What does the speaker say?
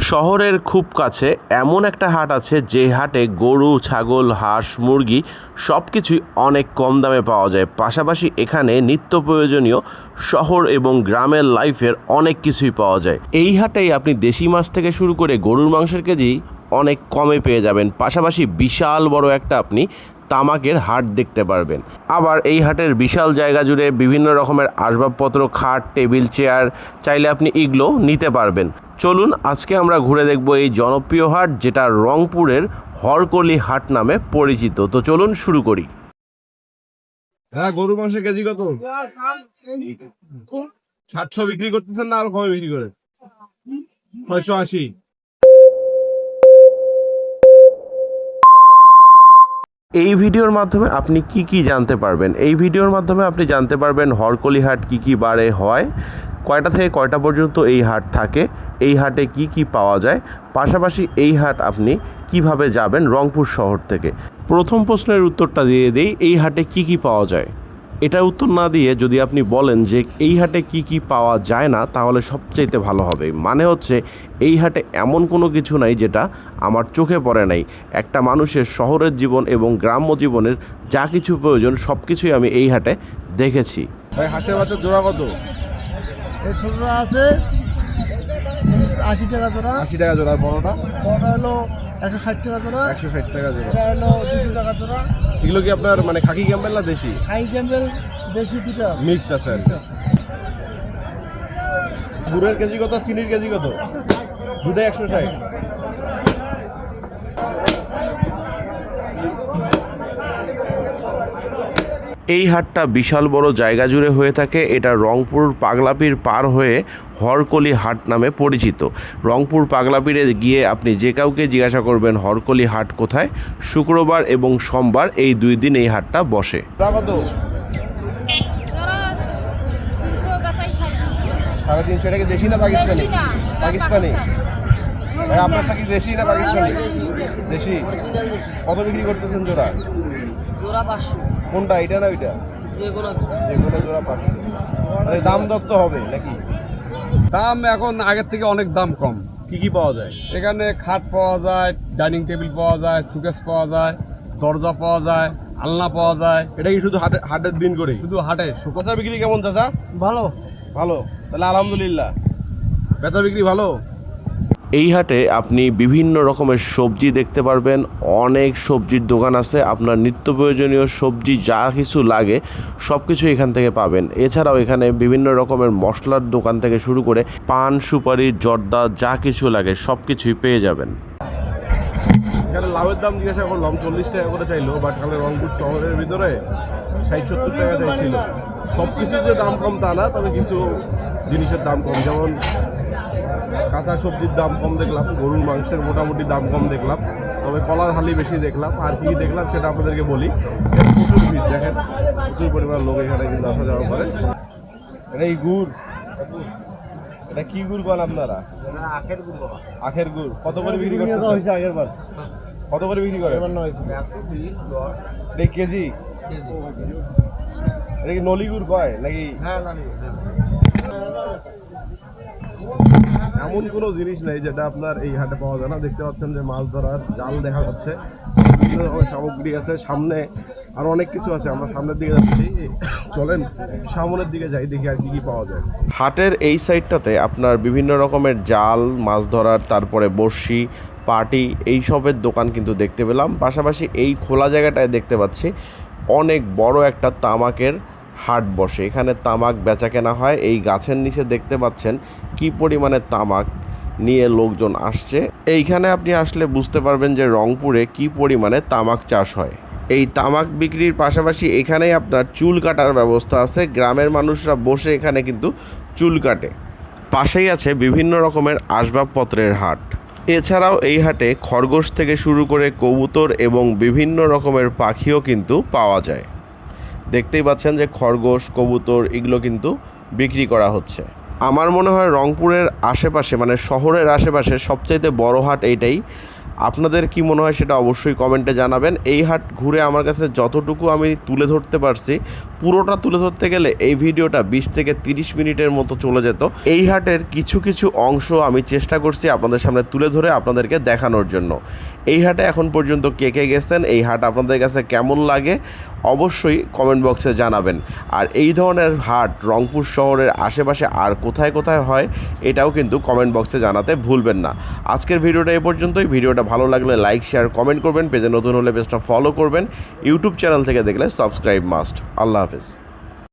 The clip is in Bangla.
শহরের খুব কাছে এমন একটা হাট আছে যে হাটে গরু, ছাগল, হাঁস, মুরগি সব কিছুই অনেক কম দামে পাওয়া যায়। পাশাপাশি এখানে নিত্য প্রয়োজনীয় শহর এবং গ্রামের লাইফের অনেক কিছুই পাওয়া যায়। এই হাটেই আপনি দেশি মাছ থেকে শুরু করে গরুর মাংসের কেজি অনেক কমে পেয়ে যাবেন। পাশাপাশি বিশাল বড় একটা আপনি তামাকের হাট দেখতে পারবেন। আবার এই হাটের বিশাল জায়গা জুড়ে বিভিন্ন রকমের আসবাবপত্র, খাট, টেবিল, চেয়ার চাইলে আপনি এগুলো নিতে পারবেন। চলুন আজকে আমরা ঘুরে দেখব এই জনপ্রিয় হাট, যেটা রংপুরের হরকলি হাট নামে পরিচিত। তো চলুন শুরু করি। হ্যাঁ, গরুর মাংসের কেজি কত? 700 বিক্রি করতেছেন না আরো কমে বিক্রি করে? 680। এই ভিডিওর মাধ্যমে আপনি কি জানতে পারবেন? এই ভিডিওর মাধ্যমে আপনি জানতে পারবেন হরকলি হাট কি বারে হয়, কয়টা থেকে কয়টা পর্যন্ত এই হাট থাকে, এই হাটে কি পাওয়া যায়, পাশাপাশি এই হাট আপনি কিভাবে যাবেন রংপুর শহর থেকে। প্রথম প্রশ্নের উত্তরটা দিয়ে দিই, এই হাটে কি পাওয়া যায়। এটার উত্তর না দিয়ে যদি আপনি বলেন যে এই হাটে কি পাওয়া যায় না, তাহলে সবচাইতে ভালো হবে। মানে হচ্ছে এই হাটে এমন কোনো কিছু নাই যেটা আমার চোখে পড়ে নাই। একটা মানুষের শহরের জীবন এবং গ্রাম্য জীবনের যা কিছু প্রয়োজন সব কিছুই আমি এই হাটে দেখেছি। ভাই, হাঁসের বাচ্চার জোড়া কত? এই ছোটটা আছে 80 টাকা জোড়া। 80 টাকা জোড়া। বড়টা? বড়টা হলো 160 টাকা জোড়া। 160 টাকা জোড়া। এটা হলো 200 টাকা জোড়া। এগুলো কি আপনার মানে খাকি ক্যাম্বেল না দেশি? হাই ক্যাম্বেল দেশি দুটো মিক্স আছে আর কি। গুড়ের কেজি কত, চিনির কেজি কত? দুটো 160। এই হাটটা বিশাল বড় জায়গা জুড়ে হয়ে থাকে। এটা রংপুর পাগলাপীর পার হয়ে হরকলি হাট নামে পরিচিত। রংপুর পাগলাপীরে গিয়ে আপনি যে কাউকে জিজ্ঞাসা করবেন হরকলি হাট কোথায়, শুক্রবার এবং সোমবার এই 2 দিন এই হাটটা বসে। কত? 350। এটা কি দেশি না পাকিস্তানি? পাকিস্তানি। ভাই, আপনারটা কি দেশি না পাকিস্তানি? দেশি। কত বিক্রি করতেছেন জোড়া? জোড়া 500। কোনটা, এটা না ওইটা? যেগুলো জোড়া 500। মানে দাম দর তো হবে নাকি? দাম এখন আগের থেকে অনেক দাম কম। কি পাওয়া যায় এখানে? খাট পাওয়া যায়, ডাইনিং টেবিল পাওয়া যায়, সুকেস পাওয়া যায়, দরজা পাওয়া যায়, আলনা পাওয়া যায়। এটা কি শুধু হাটের দিন করে? শুধু হাটে। বেচা বিক্রি কেমন চাচা? ভালো। ভালো, তাহলে আলহামদুলিল্লাহ। বেচা বিক্রি ভালো। এই হাটে আপনি বিভিন্ন রকমের সবজি দেখতে পারবেন। অনেক সবজির দোকান আছে। আপনার নিত্য প্রয়োজনীয় সবজি যা কিছু লাগে সব কিছু এখান থেকে পাবেন। এছাড়াও এখানে বিভিন্ন রকমের মশলার দোকান থেকে শুরু করে পান, সুপারি, জর্দা যা কিছু লাগে সব কিছুই পেয়ে যাবেন। এখানে লাউয়ের দাম জিজ্ঞাসা করলাম, 40 টাকা করে চাইলো, বাট তাহলে রংপুর শহরের ভিতরে 60-70 টাকা চাইছিল। সব কিছুর যে দাম কম তা না, তবে কিছু জিনিসের দাম কম। যেমন কাঁচা সবজির দাম কম দেখলাম, গরুর মাংসের মোটামুটি দাম কম দেখলাম, তবে কলার হালি বেশি দেখলাম। আর কি দেখলাম সেটা আপনাদেরকে বলি। প্রচুর ভিড়, দেখেন প্রচুর পরিমাণ লোক এখানে কিন্তু আসা যাওয়া করে। এটা এই গুড়, এটা কি গুড় বলেন আপনারা? আখের গুড়। কত করে বিক্রি করতে আগের বার? কত করে বিক্রি করে? কেজি? এটা কি নলি গুড় কয় নাকি? এমন কোনো জিনিস নেই যেটা আপনার এই হাটে পাওয়া যায় না। দেখতে পাচ্ছেন যে মাছ ধরার জাল দেখা যাচ্ছে, বিভিন্ন রকমের সামগ্রী আছে। সামনে আরো অনেক কিছু আছে, আমরা সামনের দিকে যাচ্ছি। চলেন সামনের দিকে যাই, দেখি আর কি পাওয়া যায়। হাটের এই সাইডটাতে আপনার বিভিন্ন রকমের জাল, মাছ ধরার, তারপরে বড়শি, পাটি এইসবের দোকান কিন্তু দেখতে পেলাম। পাশাপাশি এই খোলা জায়গাটায় দেখতে পাচ্ছি অনেক বড় একটা তামাকের হাট বসে। এখানে তামাক বেচা কেনা হয়। এই গাছের নিচে দেখতে পাচ্ছেন কি পরিমাণে তামাক নিয়ে লোকজন আসছে। এইখানে আপনি আসলে বুঝতে পারবেন যে রংপুরে কি পরিমাণে তামাক চাষ হয়। এই তামাক বিক্রির পাশাপাশি এখানেই আপনার চুল কাটার ব্যবস্থা আছে। গ্রামের মানুষরা বসে এখানে কিন্তু চুল কাটে। পাশেই আছে বিভিন্ন রকমের আসবাবপত্রের হাট। এছাড়াও এই হাটে খরগোশ থেকে শুরু করে কবুতর এবং বিভিন্ন রকমের পাখিও কিন্তু পাওয়া যায়। দেখতেই পাচ্ছেন যে খরগোশ, কবুতর এগুলো কিন্তু বিক্রি করা হচ্ছে। আমার মনে হয় রংপুরের আশেপাশে, মানে শহরের আশেপাশে সবচাইতে বড় হাট এইটাই। আপনাদের কি মনে হয় সেটা অবশ্যই কমেন্টে জানাবেন। এই হাট ঘুরে আমার কাছে যতটুকু আমি তুলে ধরতে পারছি, পুরোটা তুলে ধরতে গেলে এই ভিডিওটা 20 থেকে 30 মিনিটের মতো চলে যেত। এই হাটের কিছু কিছু অংশ আমি চেষ্টা করছি আপনাদের সামনে তুলে ধরে আপনাদেরকে দেখানোর জন্য। এই হাটে এখন পর্যন্ত কে কে গেছেন, এই হাট আপনাদের কাছে কেমন লাগে অবশ্যই কমেন্ট বক্সে জানাবেন। আর এই ধরনের হাট রংপুর শহরের আশেপাশে আর কোথায় কোথায় হয় এটাও কিন্তু কমেন্ট বক্সে জানাতে ভুলবেন না। আজকের ভিডিওটা এই পর্যন্তই। ভিডিওটা ভালো লাগলে লাইক শেয়ার কমেন্ট করবেন, পেজে নতুন হলে পেজটা ফলো করবেন, ইউটিউব চ্যানেল থেকে দেখলে সাবস্ক্রাইব মাস্ট। আল্লাহ হাফেজ।